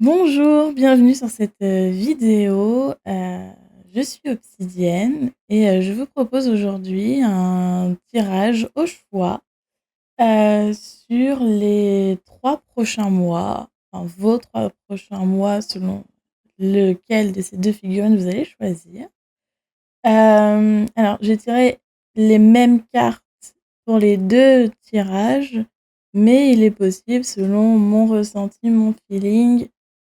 Bonjour, bienvenue sur cette vidéo. Je suis Obsidienne et je vous propose aujourd'hui un tirage au choix sur les 3 prochains mois, enfin vos 3 prochains mois selon lequel de ces 2 figurines vous allez choisir. Alors j'ai tiré les mêmes cartes pour les 2 tirages, mais il est possible, selon mon ressenti, mon feeling,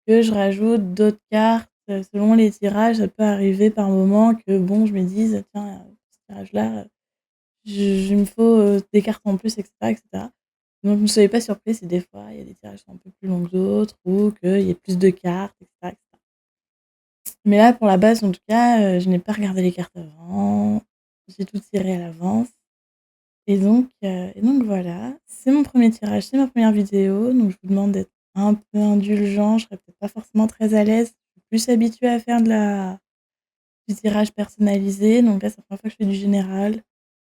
que je rajoute d'autres cartes, selon les tirages. Ça peut arriver par moment que bon, je me dise: «Tiens, ce tirage-là, je il me faut, des cartes en plus» et cetera. Donc ne soyez pas surpris si des fois, il y a des tirages qui sont un peu plus longs que d'autres ou qu'il y ait plus de cartes et cetera. Mais là, pour la base, en tout cas, je n'ai pas regardé les cartes avant. J'ai tout tiré à l'avance et donc voilà. C'est mon premier tirage, c'est ma première vidéo, donc je vous demande d'être un peu indulgent. Je serai peut-être pas forcément très à l'aise. Je suis plus habituée à faire du tirage personnalisé, donc là, c'est la première fois que je fais du général.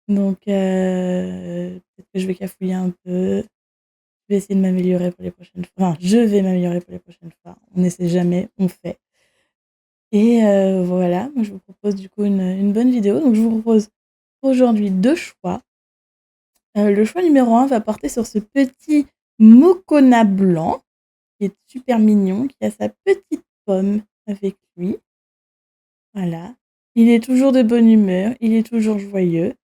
Donc peut-être que je vais cafouiller un peu. Je vais essayer de m'améliorer pour les prochaines fois. Enfin, je vais m'améliorer pour les prochaines fois. On n'essaie jamais, on fait. Et voilà, moi je vous propose du coup une bonne vidéo. Donc je vous propose aujourd'hui 2 choix. Le choix numéro 1 va porter sur ce petit Mokona blanc, qui est super mignon, qui a sa petite pomme avec lui. Voilà. Il est toujours de bonne humeur, il est toujours joyeux.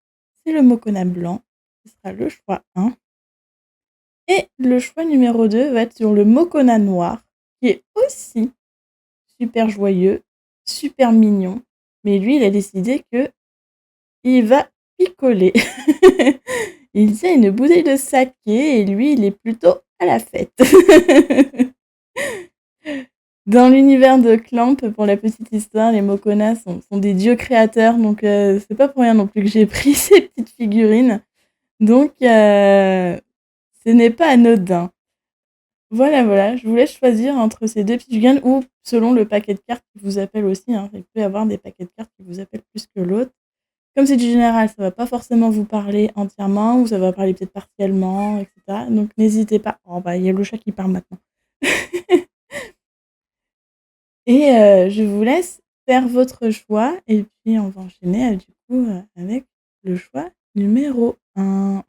C'est le Mokona blanc, ce sera le choix 1. Et le choix numéro 2 va être sur le Mokona noir, qui est aussi super joyeux, super mignon. Mais lui, il a décidé que il va picoler. Il tient une bouteille de saké et lui, il est plutôt à la fête. Dans l'univers de Clamp, pour la petite histoire, les Mokona sont des dieux créateurs, donc c'est pas pour rien non plus que j'ai pris ces petites figurines. Donc ce n'est pas anodin. Voilà, voilà, je vous laisse choisir entre ces 2 petites figurines ou selon le paquet de cartes qui vous appelle aussi, hein. Il peut y avoir des paquets de cartes qui vous appellent plus que l'autre. Comme c'est du général, ça va pas forcément vous parler entièrement ou ça va parler peut-être partiellement, et cetera. Donc n'hésitez pas. Oh bah, il y a le chat qui parle maintenant. Et je vous laisse faire votre choix et puis on va enchaîner, du coup, avec le choix numéro 1.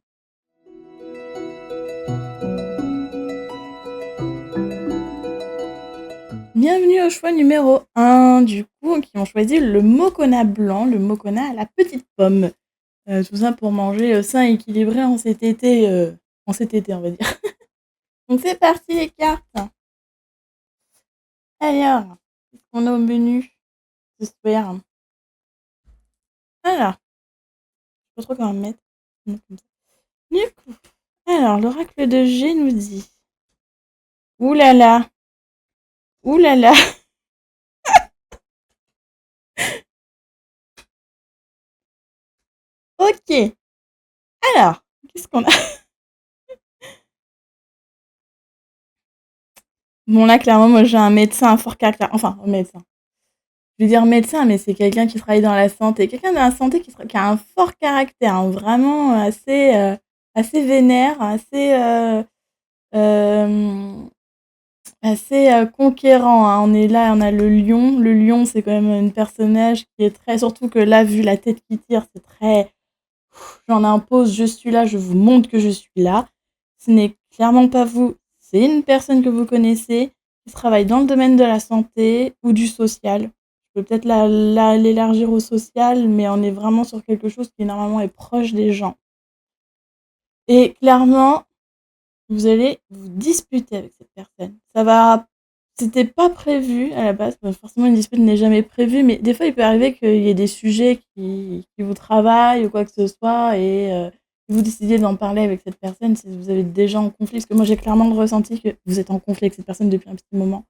Bienvenue au choix numéro 1, du coup, qui ont choisi le Mokona blanc, le Mokona à la petite pomme. Tout ça pour manger, sain et équilibré en cet été, on va dire. Donc c'est parti les cartes. Alors, qu'est-ce qu'on a au menu ce soir? Alors, je sais pas trop comment mettre. Comme ça. Du coup, alors, l'oracle de G nous dit: ouh là là, ouh là là. Ok. Alors, qu'est-ce qu'on a? Bon, là, clairement, moi, j'ai un médecin à fort caractère. Enfin, un médecin. Je vais dire médecin, mais c'est quelqu'un qui travaille dans la santé. Quelqu'un dans la santé qui a un fort caractère, hein, vraiment assez vénère, euh, assez conquérant, hein. On est là, on a le lion. Le lion, c'est quand même un personnage qui est très... Surtout que là, vu la tête qui tire, c'est très... J'en impose, je suis là, je vous montre que je suis là. Ce n'est clairement pas vous, c'est une personne que vous connaissez qui travaille dans le domaine de la santé ou du social. Je peux peut-être l'élargir au social, mais on est vraiment sur quelque chose qui normalement est proche des gens. Et clairement, vous allez vous disputer avec cette personne. C'était pas prévu à la base. Forcément, une dispute n'est jamais prévue, mais des fois, il peut arriver qu'il y ait des sujets qui vous travaillent ou quoi que ce soit, et vous décidiez d'en parler avec cette personne si vous avez déjà en conflit. Parce que moi, j'ai clairement ressenti que vous êtes en conflit avec cette personne depuis un petit moment.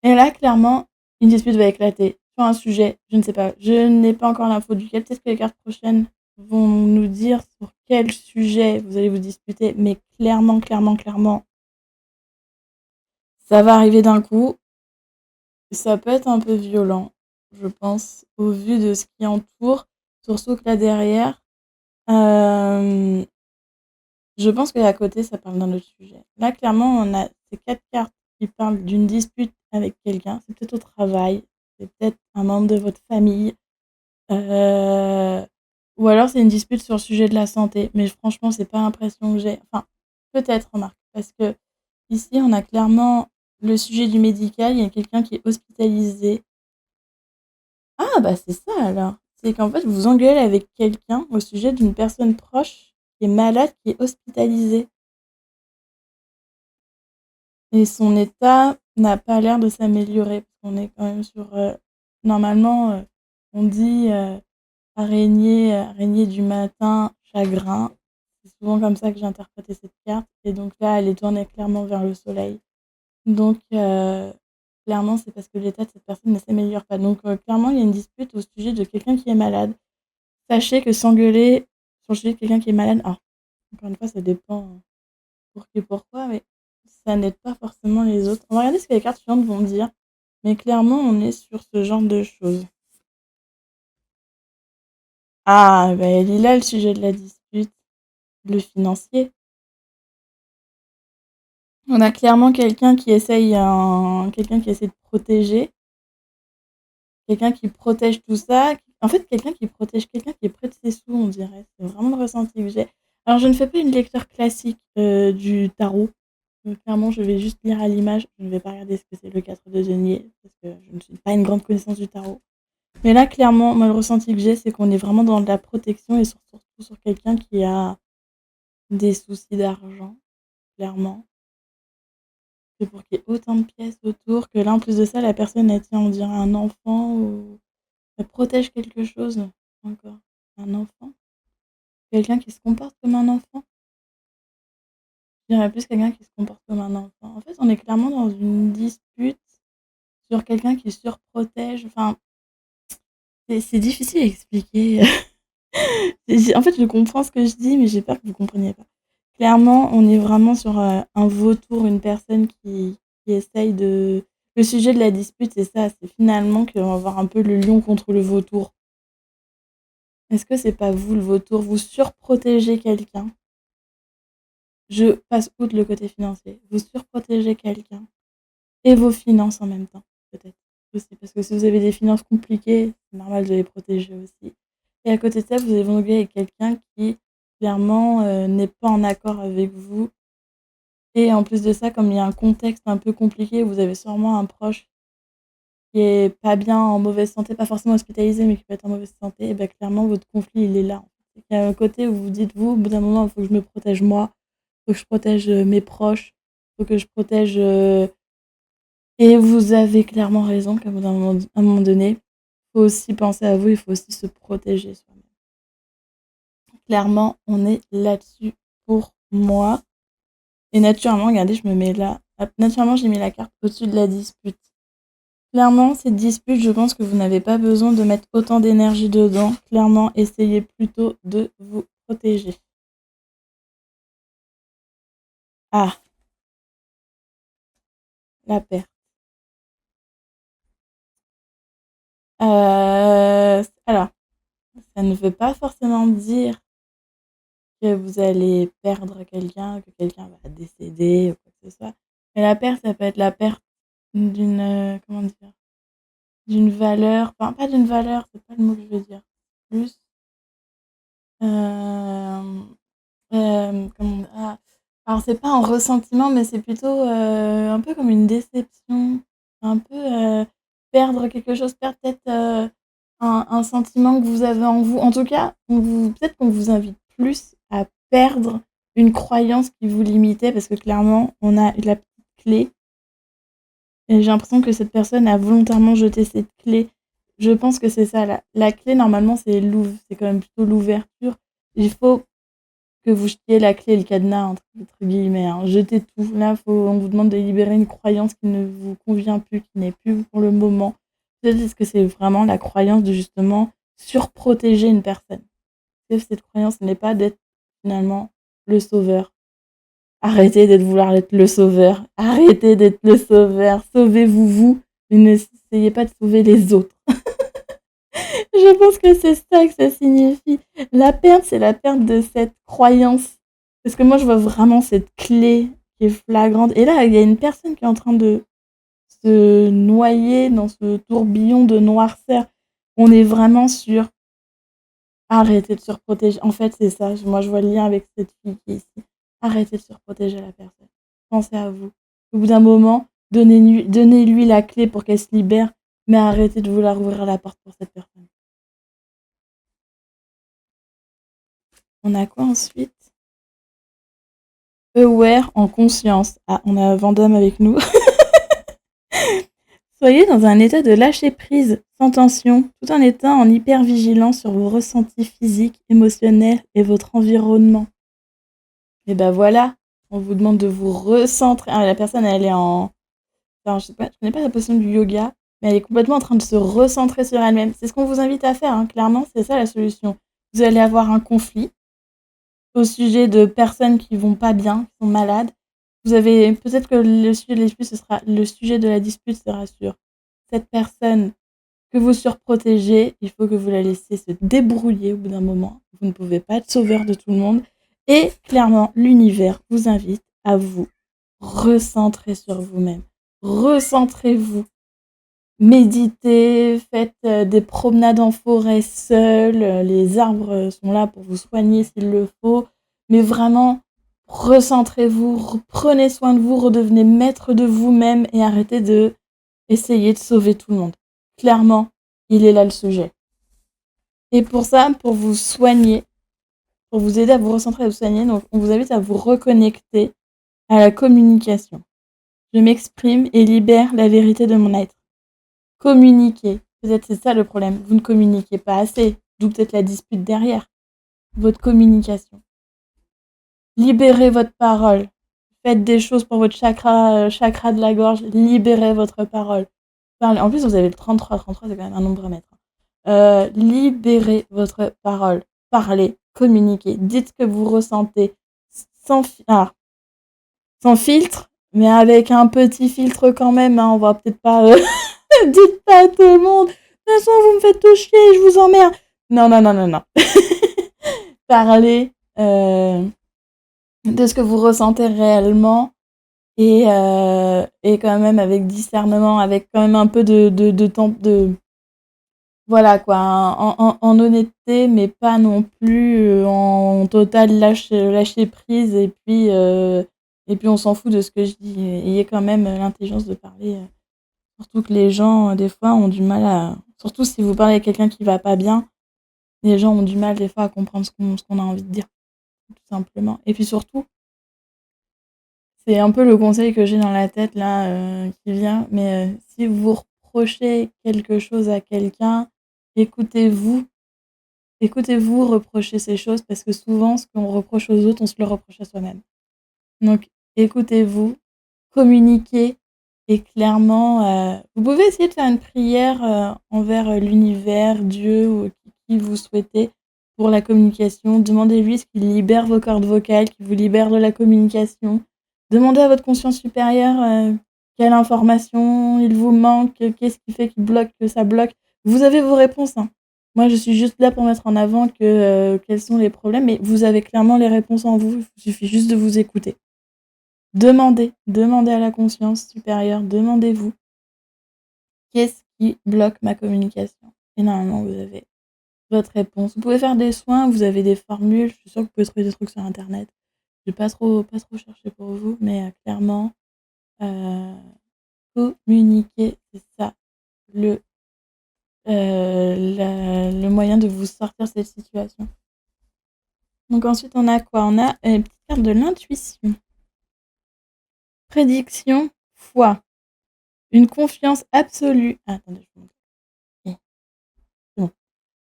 Et là, clairement, une dispute va éclater sur un sujet, je ne sais pas. Je n'ai pas encore l'info duquel. Peut-être que les cartes prochaines vont nous dire sur quel sujet vous allez vous disputer, mais clairement, ça va arriver d'un coup. Ça peut être un peu violent, je pense, au vu de ce qui entoure. Surtout que là derrière, euh, je pense que à côté, ça parle d'un autre sujet. Là, clairement, on a ces 4 cartes qui parle d'une dispute avec quelqu'un. C'est peut-être au travail, c'est peut-être un membre de votre famille, heu, ou alors c'est une dispute sur le sujet de la santé. Mais franchement, c'est pas l'impression que j'ai. Enfin, peut-être, remarque, parce qu'ici, on a clairement le sujet du médical. Il y a quelqu'un qui est hospitalisé. Ah bah, c'est ça alors. C'est qu'en fait, vous vous engueulez avec quelqu'un au sujet d'une personne proche qui est malade, qui est hospitalisée. Et son état n'a pas l'air de s'améliorer. Parce qu'on est quand même sur. Normalement, on dit araignée du matin, chagrin. C'est souvent comme ça que j'ai interprété cette carte. Et donc là, elle est tournée clairement vers le soleil. Donc, clairement, c'est parce que l'état de cette personne ne s'améliore pas. Donc, clairement, il y a une dispute au sujet de quelqu'un qui est malade. Sachez que s'engueuler sur le sujet de quelqu'un qui est malade, alors, encore une fois, ça dépend pour qui et pourquoi, mais ça n'aide pas forcément les autres. On va regarder ce que les cartes suivantes vont dire, mais clairement, on est sur ce genre de choses. Ah, bah, elle est là, le sujet de la dispute, le financier. On a clairement quelqu'un qui essaie de protéger, quelqu'un qui protège tout ça. En fait, quelqu'un qui protège quelqu'un qui est près de ses sous, on dirait. C'est vraiment le ressenti que j'ai. Alors, je ne fais pas une lecture classique du tarot. Donc, clairement, je vais juste lire à l'image. Je ne vais pas regarder ce que c'est le 4 de denier, parce que je ne suis pas une grande connaissance du tarot. Mais là, clairement, moi, le ressenti que j'ai, c'est qu'on est vraiment dans de la protection et surtout sur quelqu'un qui a des soucis d'argent, clairement. C'est pour qu'il y ait autant de pièces autour que là, en plus de ça, la personne, elle tient, on dirait, un enfant ou elle protège quelque chose encore. Un enfant? Quelqu'un qui se comporte comme un enfant? Je dirais plus quelqu'un qui se comporte comme un enfant. En fait, on est clairement dans une dispute sur quelqu'un qui surprotège. Enfin, c'est difficile à expliquer. En fait, je comprends ce que je dis, mais j'ai peur que vous ne compreniez pas. Clairement, on est vraiment sur un vautour, une personne qui essaye de. Le sujet de la dispute, c'est ça, c'est finalement qu'on va avoir un peu le lion contre le vautour. Est-ce que c'est pas vous le vautour? Vous surprotégez quelqu'un. Je passe outre le côté financier. Vous surprotégez quelqu'un et vos finances en même temps, peut-être aussi. Parce que si vous avez des finances compliquées, c'est normal de les protéger aussi. Et à côté de ça, vous évoluez avec quelqu'un qui, clairement, n'est pas en accord avec vous. Et en plus de ça, comme il y a un contexte un peu compliqué, vous avez sûrement un proche qui est pas bien, en mauvaise santé, pas forcément hospitalisé, mais qui peut être en mauvaise santé, et bah, clairement, votre conflit, il est là. Il y a un côté où vous dites, vous, au bout d'un moment, il faut que je me protège moi, il faut que je protège mes proches, il faut que je protège. Et vous avez clairement raison qu'à un moment donné, il faut aussi penser à vous, il faut aussi se protéger soi-même. Clairement, on est là-dessus pour moi. Et naturellement, regardez, je me mets là. Hop, naturellement, j'ai mis la carte au-dessus de la dispute. Clairement, cette dispute, je pense que vous n'avez pas besoin de mettre autant d'énergie dedans. Clairement, essayez plutôt de vous protéger. Ah, la perte. Alors, ça ne veut pas forcément dire que vous allez perdre quelqu'un, que quelqu'un va décéder ou quoi que ce soit. Mais la perte, ça peut être la perte d'une, comment dire? D'une valeur, enfin pas d'une valeur, c'est pas le mot que je veux dire. Plus, hem, comment alors c'est pas un ressentiment, mais c'est plutôt, un peu comme une déception, un peu, perdre quelque chose, perdre peut-être, un sentiment que vous avez en vous. En tout cas, peut-être qu'on vous invite plus à perdre une croyance qui vous limitait parce que clairement, on a la petite clé et j'ai l'impression que cette personne a volontairement jeté cette clé. Je pense que c'est ça, la clé normalement c'est quand même plutôt l'ouverture. Il faut que vous jetiez la clé et le cadenas entre guillemets, hein. Jetez tout. Là, on vous demande de libérer une croyance qui ne vous convient plus, qui n'est plus pour le moment. Peut-être est-ce que c'est vraiment la croyance de justement surprotéger une personne. Est-ce que cette croyance n'est pas d'être finalement le sauveur? Arrêtez d'être vouloir être le sauveur. Arrêtez d'être le sauveur. Sauvez-vous vous, mais n'essayez pas de sauver les autres. Je pense que c'est ça que ça signifie. La perte, c'est la perte de cette croyance. Parce que moi, je vois vraiment cette clé qui est flagrante. Et là, il y a une personne qui est en train de se noyer dans ce tourbillon de noirceur. On est vraiment sur arrêter de surprotéger. En fait, c'est ça. Moi, je vois le lien avec cette fille qui est ici. Arrêtez de surprotéger la personne. Pensez à vous. Au bout d'un moment, donnez-lui la clé pour qu'elle se libère, mais arrêtez de vouloir ouvrir la porte pour cette personne. On a quoi ensuite? Aware en conscience. Ah, on a Vendôme avec nous. Soyez dans un état de lâcher prise, sans tension, tout en étant en hypervigilance sur vos ressentis physiques, émotionnels et votre environnement. Et ben voilà, on vous demande de vous recentrer. Ah, la personne, elle est en... Alors, je connais pas la position du yoga, mais elle est complètement en train de se recentrer sur elle-même. C'est ce qu'on vous invite à faire, hein, clairement, c'est ça la solution. Vous allez avoir un conflit au sujet de personnes qui vont pas bien, qui sont malades. Vous avez peut-être que le sujet de la dispute, sera sur cette personne que vous surprotégez. Il faut que vous la laissiez se débrouiller au bout d'un moment. Vous ne pouvez pas être sauveur de tout le monde. Et clairement, l'univers vous invite à vous recentrer sur vous-même. Recentrez-vous. Méditez, faites des promenades en forêt seuls. Les arbres sont là pour vous soigner s'il le faut. Mais vraiment, recentrez-vous, prenez soin de vous, redevenez maître de vous-même et arrêtez de essayer de sauver tout le monde. Clairement, il est là le sujet. Et pour ça, pour vous soigner, pour vous aider à vous recentrer et à vous soigner, donc on vous invite à vous reconnecter à la communication. Je m'exprime et libère la vérité de mon être. Communiquer. Peut-être c'est ça le problème. Vous ne communiquez pas assez. D'où peut-être la dispute derrière. Votre communication. Libérez votre parole. Faites des choses pour votre chakra de la gorge. Libérez votre parole. Parlez. En plus, vous avez le 33. 33, c'est quand même un nombre à mettre. Libérez votre parole. Parlez. Communiquez. Dites ce que vous ressentez. Sans filtre, mais avec un petit filtre quand même. Hein. On va peut-être pas... Dites pas à tout le monde. De toute façon, vous me faites tout chier, je vous emmerde. Non. Parlez de ce que vous ressentez réellement et quand même avec discernement, avec quand même un peu de temps de voilà quoi, en honnêteté, mais pas non plus en total lâcher prise et puis on s'en fout de ce que je dis. Ayez quand même l'intelligence de parler. Surtout que les gens, des fois, ont du mal à... Surtout si vous parlez à quelqu'un qui va pas bien, les gens ont du mal, des fois, à comprendre ce qu'on a envie de dire, tout simplement. Et puis surtout, c'est un peu le conseil que j'ai dans la tête, là, qui vient, mais si vous reprochez quelque chose à quelqu'un, écoutez-vous. Écoutez-vous reprocher ces choses, parce que souvent, ce qu'on reproche aux autres, on se le reproche à soi-même. Donc, écoutez-vous, communiquez. Et clairement, vous pouvez essayer de faire une prière envers l'univers, Dieu ou qui vous souhaitez pour la communication. Demandez-lui ce qu'il libère vos cordes vocales, qu'il vous libère de la communication. Demandez à votre conscience supérieure quelle information il vous manque, qu'est-ce qui fait qu'il bloque, que ça bloque. Vous avez vos réponses. Hein. Moi, je suis juste là pour mettre en avant quels sont les problèmes, mais vous avez clairement les réponses en vous. Il suffit juste de vous écouter. Demandez à la conscience supérieure, demandez-vous qu'est-ce qui bloque ma communication. Et normalement, vous avez votre réponse. Vous pouvez faire des soins, vous avez des formules, je suis sûre que vous pouvez trouver des trucs sur internet. Je vais pas trop chercher pour vous, mais clairement, communiquer, c'est ça le moyen de vous sortir de cette situation. Donc ensuite, on a quoi? On a une petite carte de l'intuition. Prédiction, foi. Une confiance absolue. Attendez, je vous montre. Bon.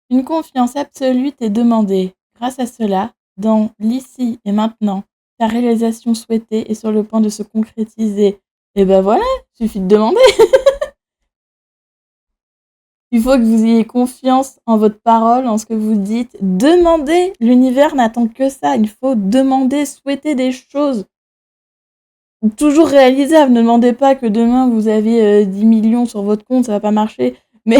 Une confiance absolue t'est demandée. Grâce à cela, dans l'ici et maintenant, ta réalisation souhaitée est sur le point de se concrétiser. Et ben voilà, il suffit de demander. Il faut que vous ayez confiance en votre parole, en ce que vous dites. Demandez. L'univers n'attend que ça. Il faut demander, souhaiter des choses. Toujours réalisable. Ne demandez pas que demain vous avez 10 millions sur votre compte, ça va pas marcher. Mais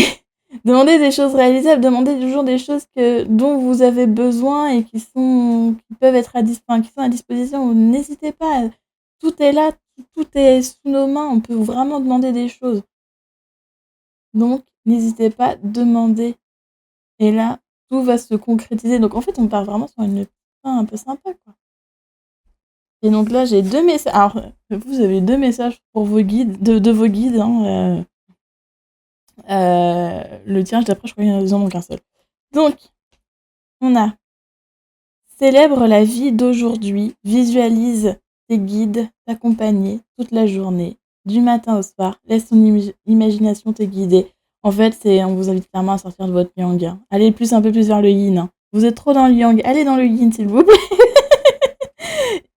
demandez des choses réalisables, demandez toujours des choses dont vous avez besoin et qui peuvent être qui sont à disposition. N'hésitez pas. tout est là, tout est sous nos mains, on peut vraiment demander des choses. Donc n'hésitez pas, demandez et là, tout va se concrétiser. Donc en fait, on part vraiment sur une fin un peu sympa, quoi. Et donc là, j'ai 2 messages. Alors, vous avez 2 messages pour vos guides, de vos guides, hein, le tirage d'après, je crois qu'il y en a qu'un seul. Donc, on a célèbre la vie d'aujourd'hui, visualise tes guides t'accompagner toute la journée, du matin au soir, laisse ton imagination te guider. En fait, on vous invite clairement à sortir de votre yang, hein. Allez un peu plus vers le yin, hein. Vous êtes trop dans le yang, allez dans le yin, s'il vous plaît.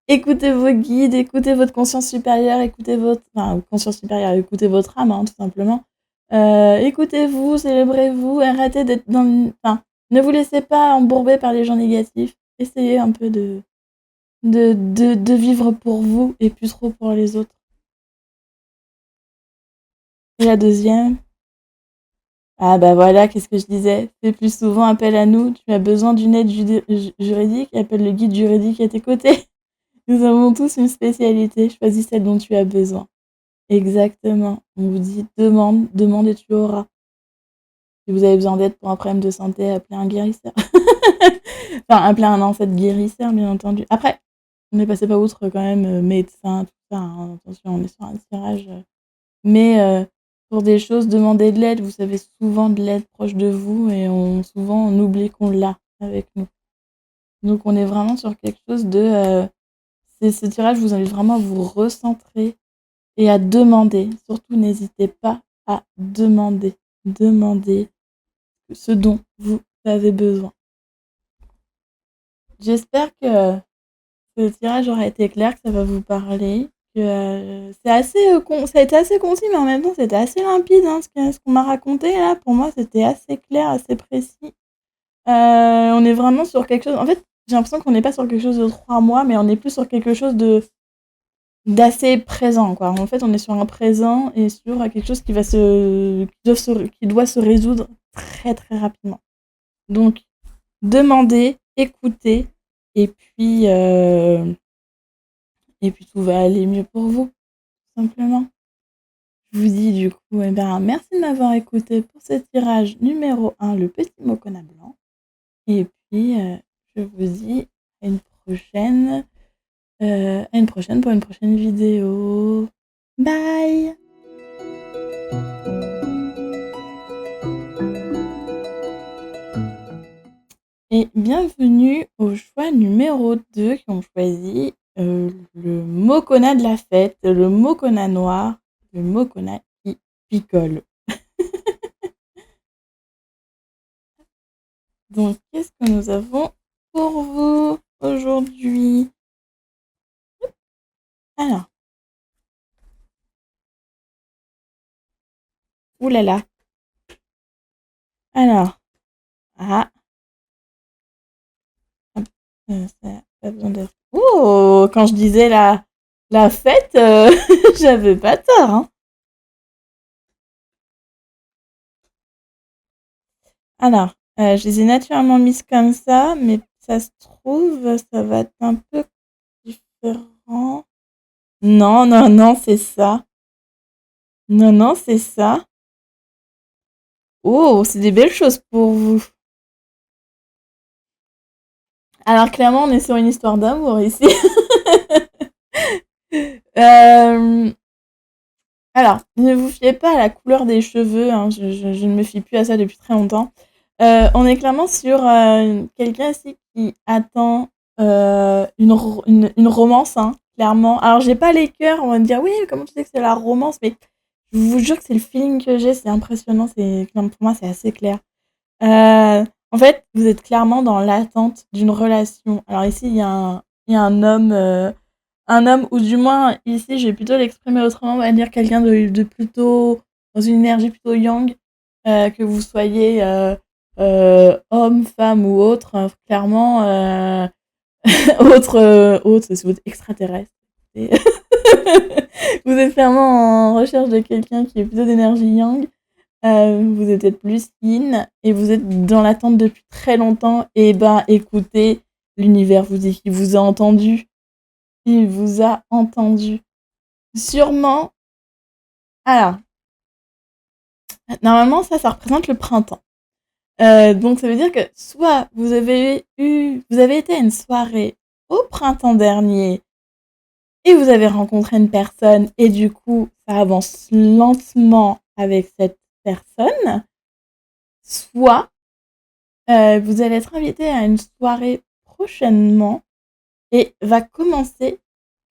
Écoutez vos guides, écoutez votre conscience supérieure, écoutez votre âme, hein, tout simplement. Écoutez-vous, célébrez-vous, arrêtez d'être ne vous laissez pas embourber par les gens négatifs. Essayez un peu de vivre pour vous et plus trop pour les autres. Et la deuxième, ah bah voilà, qu'est-ce que je disais? Fais plus souvent appel à nous. Tu as besoin d'une aide juridique, appelle le guide juridique à tes côtés. Nous avons tous une spécialité, choisis celle dont tu as besoin. Exactement. On vous dit demande, demande et tu auras. Si vous avez besoin d'aide pour un problème de santé, appelez un guérisseur. Enfin, appelez un guérisseur, bien entendu. Après, ne passez pas outre quand même médecin, tout ça, hein. Attention, on est sur un tirage. Mais pour des choses, demandez de l'aide. Vous savez souvent de l'aide proche de vous et souvent on oublie qu'on l'a avec nous. Donc on est vraiment sur quelque chose de... ce tirage vous invite vraiment à vous recentrer et à demander. Surtout, n'hésitez pas à demander. Demandez ce dont vous avez besoin. J'espère que ce tirage aura été clair, que ça va vous parler. Que ça a été assez concis, mais en même temps, c'était assez limpide, hein, ce qu'on m'a raconté là. Pour moi, c'était assez clair, assez précis. On est vraiment sur quelque chose. En fait, j'ai l'impression qu'on n'est pas sur quelque chose de 3 mois, mais on est plus sur quelque chose d'assez présent, quoi. En fait, on est sur un présent et sur quelque chose qui doit se résoudre très très rapidement. Donc, demandez, écoutez, et puis tout va aller mieux pour vous, tout simplement. Je vous dis du coup, merci de m'avoir écouté pour ce tirage numéro 1, le petit Mokona blanc. Et puis, je vous dis à une prochaine pour une prochaine vidéo. Bye! Et bienvenue au choix numéro 2 qui ont choisi le Mokona de la fête, le Mokona noir, le Mokona qui picole. Donc, qu'est-ce que nous avons pour vous aujourd'hui? Alors. Ouh là là. Alors. Ah. Ça a pas besoin d'être... Oh, quand je disais la fête, j'avais pas tort, hein. Alors, je les ai naturellement mises comme ça, mais ça se trouve, ça va être un peu différent. Non, non, non, c'est ça. Non, non, c'est ça. Oh, c'est des belles choses pour vous. Alors, clairement, on est sur une histoire d'amour ici. Alors, ne vous fiez pas à la couleur des cheveux, hein, je ne me fie plus à ça depuis très longtemps. On est clairement sur quelqu'un ici qui attend une romance, hein, clairement. Alors, j'ai pas les cœurs, on va me dire, oui, comment tu sais que c'est la romance, mais je vous jure que c'est le feeling que j'ai, c'est impressionnant, pour moi, c'est assez clair. En fait, vous êtes clairement dans l'attente d'une relation. Alors ici, il y a un homme, ou du moins, ici, je vais plutôt l'exprimer autrement, on va dire quelqu'un de plutôt, dans une énergie plutôt yang, que vous soyez homme, femme ou autre, clairement, autre, si vous êtes extraterrestre. Vous êtes clairement en recherche de quelqu'un qui est plutôt d'énergie yang. Vous êtes peut-être plus yin et vous êtes dans l'attente depuis très longtemps. Et écoutez, l'univers vous dit qu'il vous a entendu. il vous a entendu. Sûrement. Alors, normalement, ça représente le printemps. Donc ça veut dire que soit vous avez été à une soirée au printemps dernier et vous avez rencontré une personne et du coup, ça avance lentement avec cette personne, soit vous allez être invité à une soirée prochainement et va commencer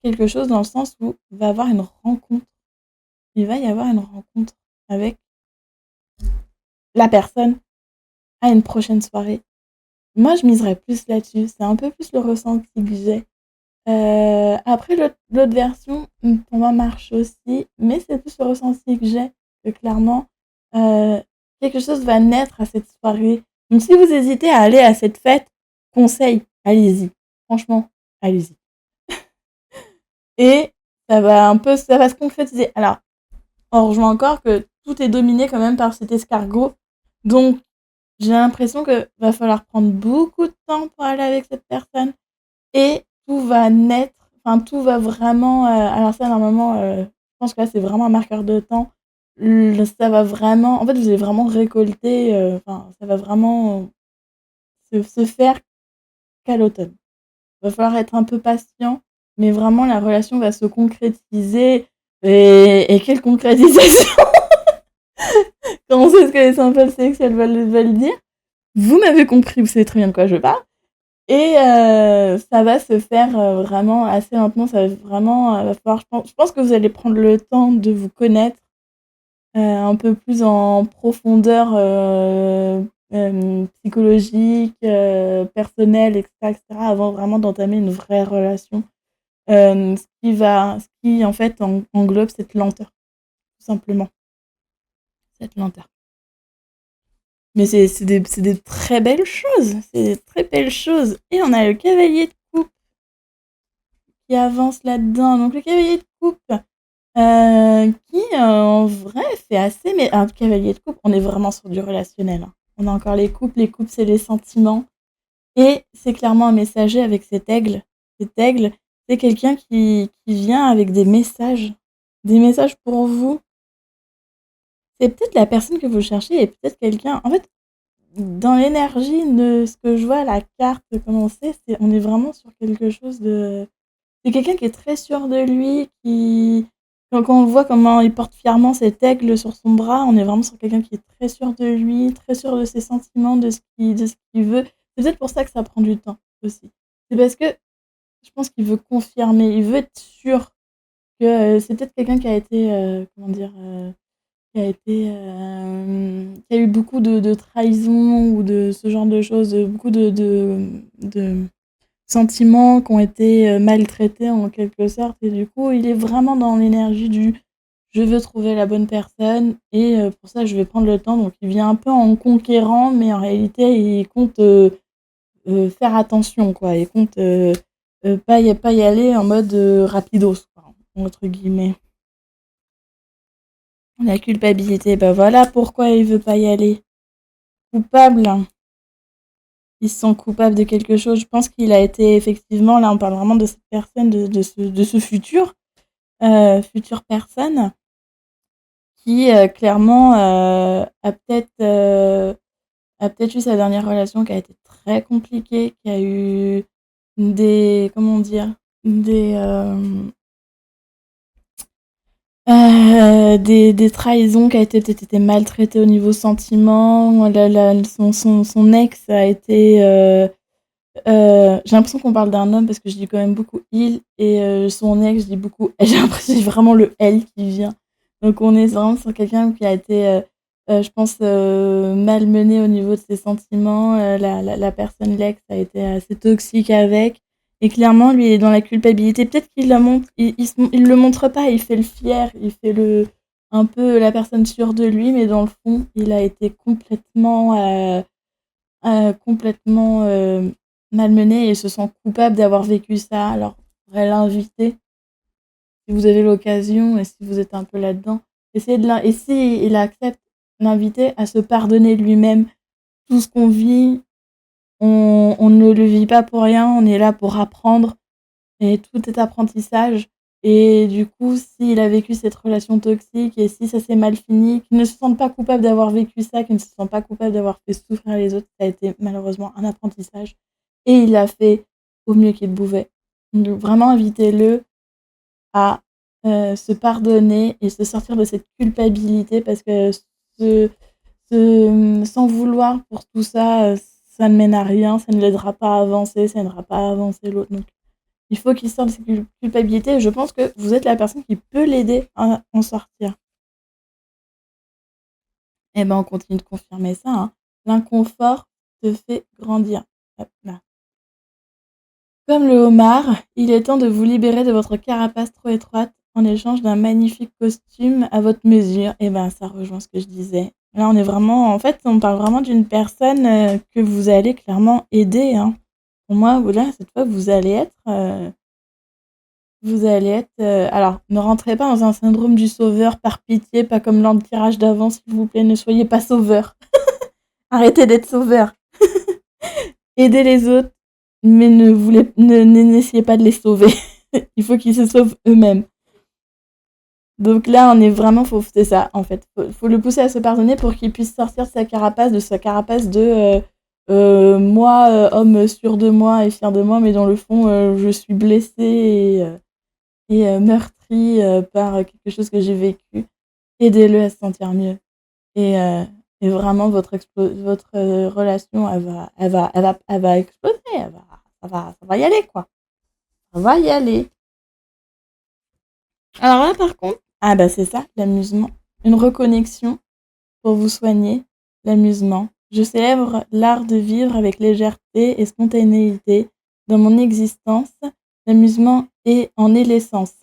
quelque chose dans le sens où va avoir une rencontre. Il va y avoir une rencontre avec la personne à une prochaine soirée. Moi, je miserais plus là-dessus. C'est un peu plus le ressenti que j'ai. Après, l'autre version, pour moi, marche aussi, mais c'est plus le ressenti que j'ai, que clairement, euh, quelque chose va naître à cette soirée. Donc, si vous hésitez à aller à cette fête, conseil, allez-y. Franchement, allez-y. Et ça va se concrétiser. Alors, on rejoint encore que tout est dominé quand même par cet escargot. Donc, j'ai l'impression que va falloir prendre beaucoup de temps pour aller avec cette personne et tout va naître, enfin tout va vraiment. Alors ça normalement, je pense que là c'est vraiment un marqueur de temps. Ça va vraiment, en fait vous allez vraiment récolter, enfin ça va vraiment se faire qu'à l'automne. Il va falloir être un peu patient, mais vraiment la relation va se concrétiser et quelle concrétisation quand on sait ce que les symboles sexuels veulent dire. Vous m'avez compris, vous savez très bien de quoi je parle. Et ça va se faire vraiment assez lentement. Ça va vraiment, va falloir, je pense que vous allez prendre le temps de vous connaître un peu plus en profondeur psychologique, personnelle, etc., etc., avant vraiment d'entamer une vraie relation. Ce qui en fait englobe cette lenteur, tout simplement. Cette lenteur. Mais c'est des très belles choses. C'est des très belles choses. Et on a le cavalier de coupe qui avance là-dedans. Donc le cavalier de coupe, qui en vrai fait assez, mais un cavalier de coupe, on est vraiment sur du relationnel. Hein. On a encore les coupes c'est les sentiments. Et c'est clairement un messager avec cet aigle. Cet aigle, c'est quelqu'un qui vient avec des messages pour vous. C'est peut-être la personne que vous cherchez et peut-être quelqu'un. En fait, dans l'énergie de ce que je vois, la carte, comment on est vraiment sur quelque chose de. C'est quelqu'un qui est très sûr de lui, quand on voit comment il porte fièrement cet aigle sur son bras, on est vraiment sur quelqu'un qui est très sûr de lui, très sûr de ses sentiments, de ce qu'il veut. C'est peut-être pour ça que ça prend du temps aussi. C'est parce que je pense qu'il veut confirmer, il veut être sûr que c'est peut-être quelqu'un qui a été, comment dire, qui a eu beaucoup de trahison ou de ce genre de choses, beaucoup de sentiments qui ont été maltraités en quelque sorte. Et du coup, il est vraiment dans l'énergie du je veux trouver la bonne personne et pour ça, je vais prendre le temps. Donc, il vient un peu en conquérant, mais en réalité, il compte faire attention, quoi. Il compte pas y aller en mode rapidos, quoi, entre guillemets. La culpabilité, bah voilà pourquoi il veut pas y aller. Coupable, hein. Ils se sent coupables de quelque chose. Je pense qu'il a été effectivement, là on parle vraiment de cette personne, de ce futur, future personne, qui clairement a peut-être eu sa dernière relation qui a été très compliquée, qui a eu des, comment dire, des, des trahisons, qui a été peut-être été maltraité au niveau sentiment. Son ex a été. J'ai l'impression qu'on parle d'un homme parce que je dis quand même beaucoup il et son ex, je dis beaucoup. J'ai l'impression que c'est vraiment le elle qui vient. Donc on est vraiment sur quelqu'un qui a été, je pense, malmené au niveau de ses sentiments. La personne, l'ex, a été assez toxique avec. Et clairement, lui, il est dans la culpabilité. Peut-être qu'il la montre, il le montre pas, il fait le fier, il fait un peu la personne sûre de lui, mais dans le fond, il a été complètement malmené et se sent coupable d'avoir vécu ça. Alors, je pourrais l'inviter, si vous avez l'occasion et si vous êtes un peu là-dedans, et si il accepte, l'inviter à se pardonner lui-même. Tout ce qu'on vit, on ne le vit pas pour rien, on est là pour apprendre. et tout est apprentissage et du coup, s'il a vécu cette relation toxique et si ça s'est mal fini, qu'il ne se sente pas coupable d'avoir vécu ça, qu'il ne se sente pas coupable d'avoir fait souffrir les autres, ça a été malheureusement un apprentissage et il l'a fait au mieux qu'il pouvait. Donc vraiment invitez-le à se pardonner et se sortir de cette culpabilité parce que se, s'en vouloir pour tout ça, ça ne mène à rien, ça ne l'aidera pas à avancer, ça n'aidera pas à avancer l'autre. Donc, il faut qu'il sorte de cette culpabilité et je pense que vous êtes la personne qui peut l'aider à en sortir. Et ben, on continue de confirmer ça, hein. L'inconfort te fait grandir. Hop là. Comme le homard, il est temps de vous libérer de votre carapace trop étroite en échange d'un magnifique costume à votre mesure. Et ben, ça rejoint ce que je disais. Là, on est vraiment, en fait, on parle vraiment d'une personne que vous allez clairement aider, hein. Pour moi, là, cette fois, vous allez être. Alors, ne rentrez pas dans un syndrome du sauveur par pitié, pas comme lors du tirage d'avant, s'il vous plaît, ne soyez pas sauveur. Arrêtez d'être sauveur. Aidez les autres, mais n'essayez pas de les sauver. Il faut qu'ils se sauvent eux-mêmes. Donc là, on est vraiment, c'est ça, en fait. Faut le pousser à se pardonner pour qu'il puisse sortir de sa carapace de moi, homme sûr de moi et fier de moi, mais dans le fond, je suis blessée et meurtrie par quelque chose que j'ai vécu. Aidez-le à se sentir mieux. Et, euh, et vraiment, votre relation, elle va exploser. Ça va y aller, quoi. Ça va y aller. Alors là, par contre, ah bah c'est ça, l'amusement. Une reconnexion pour vous soigner, l'amusement. Je célèbre l'art de vivre avec légèreté et spontanéité dans mon existence. L'amusement est l'essence.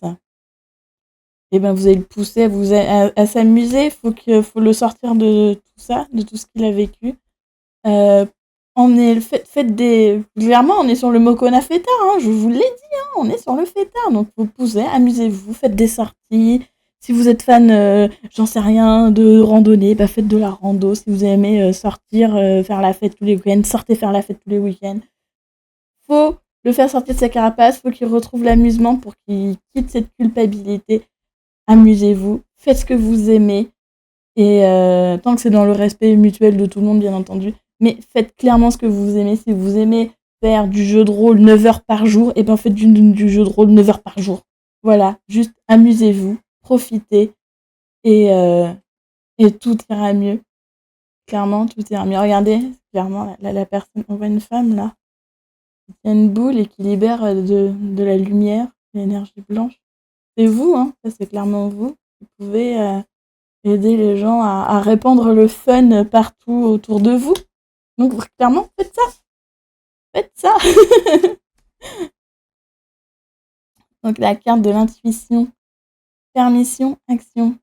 Et ben vous allez le pousser à s'amuser. Faut le sortir de tout ça, de tout ce qu'il a vécu. Euh, faites des. Clairement, on est sur le Mokona Feta, hein, je vous l'ai dit, hein, on est sur le Feta. Donc vous poussez, amusez-vous, faites des sorties. Si vous êtes fan, j'en sais rien, de randonnée, bah faites de la rando. Si vous aimez sortir, faire la fête tous les week-ends, sortez faire la fête tous les week-ends. Faut le faire sortir de sa carapace, faut qu'il retrouve l'amusement pour qu'il quitte cette culpabilité. Amusez-vous, faites ce que vous aimez. Et tant que c'est dans le respect mutuel de tout le monde, bien entendu. Mais faites clairement ce que vous aimez. Si vous aimez faire du jeu de rôle 9 heures par jour, et ben faites du jeu de rôle 9 heures par jour. Voilà, juste amusez-vous, profitez, et, euh, et tout ira mieux. Clairement, tout ira mieux. Regardez, clairement, la personne, on voit une femme là, qui tient une boule et qui libère de la lumière, de l'énergie blanche. C'est vous, hein, ça c'est clairement vous. Vous pouvez aider les gens à répandre le fun partout autour de vous. Donc clairement, faites ça. Faites ça. Donc la carte de l'intuition. Permission, action.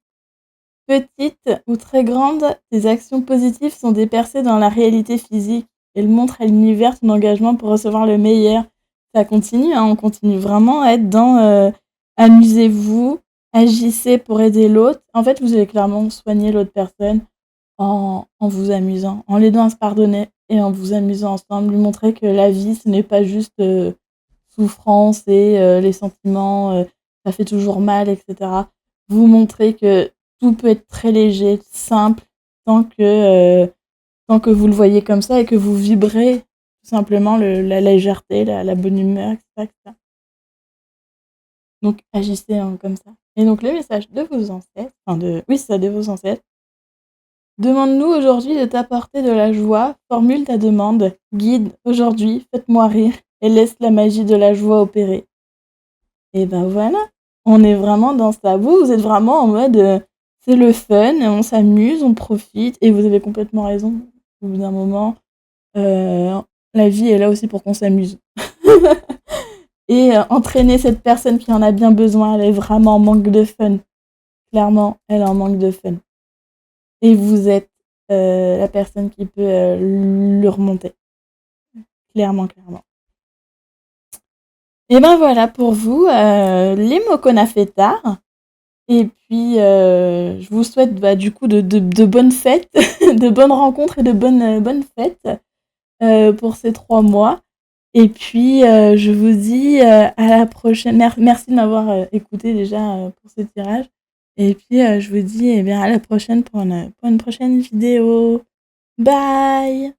Petites ou très grandes, tes actions positives sont dépercées dans la réalité physique. Elles montrent à l'univers ton engagement pour recevoir le meilleur. Ça continue, hein, on continue vraiment à être dans amusez-vous, agissez pour aider l'autre. En fait, vous allez clairement soigner l'autre personne en vous amusant, en l'aidant à se pardonner et en vous amusant ensemble, lui montrer que la vie, ce n'est pas juste souffrance et les sentiments, ça fait toujours mal, etc. Vous montrer que tout peut être très léger, simple, tant que, tant que vous le voyez comme ça et que vous vibrez tout simplement la légèreté, la bonne humeur, etc., etc. Donc agissez hein, comme ça. Et donc le message de vos ancêtres, oui, c'est ça, de vos ancêtres. Demande-nous aujourd'hui de t'apporter de la joie, formule ta demande, guide aujourd'hui, faites-moi rire et laisse la magie de la joie opérer. Et ben voilà, on est vraiment dans ça. Vous êtes vraiment en mode c'est le fun, on s'amuse, on profite et vous avez complètement raison. Au bout d'un moment, la vie est là aussi pour qu'on s'amuse. Et entraîner cette personne qui en a bien besoin, elle est vraiment en manque de fun. Clairement, elle est en manque de fun. Et vous êtes la personne qui peut le remonter. Clairement, clairement. Et ben voilà pour vous, les Mokona Fêtards. Et puis, je vous souhaite du coup de bonnes fêtes, de bonnes rencontres et de bonnes fêtes pour ces 3 mois. et puis, je vous dis, à la prochaine. Merci de m'avoir, écoutée déjà, pour ce tirage, et puis, je vous dis, eh bien, à la prochaine pour une prochaine vidéo. Bye!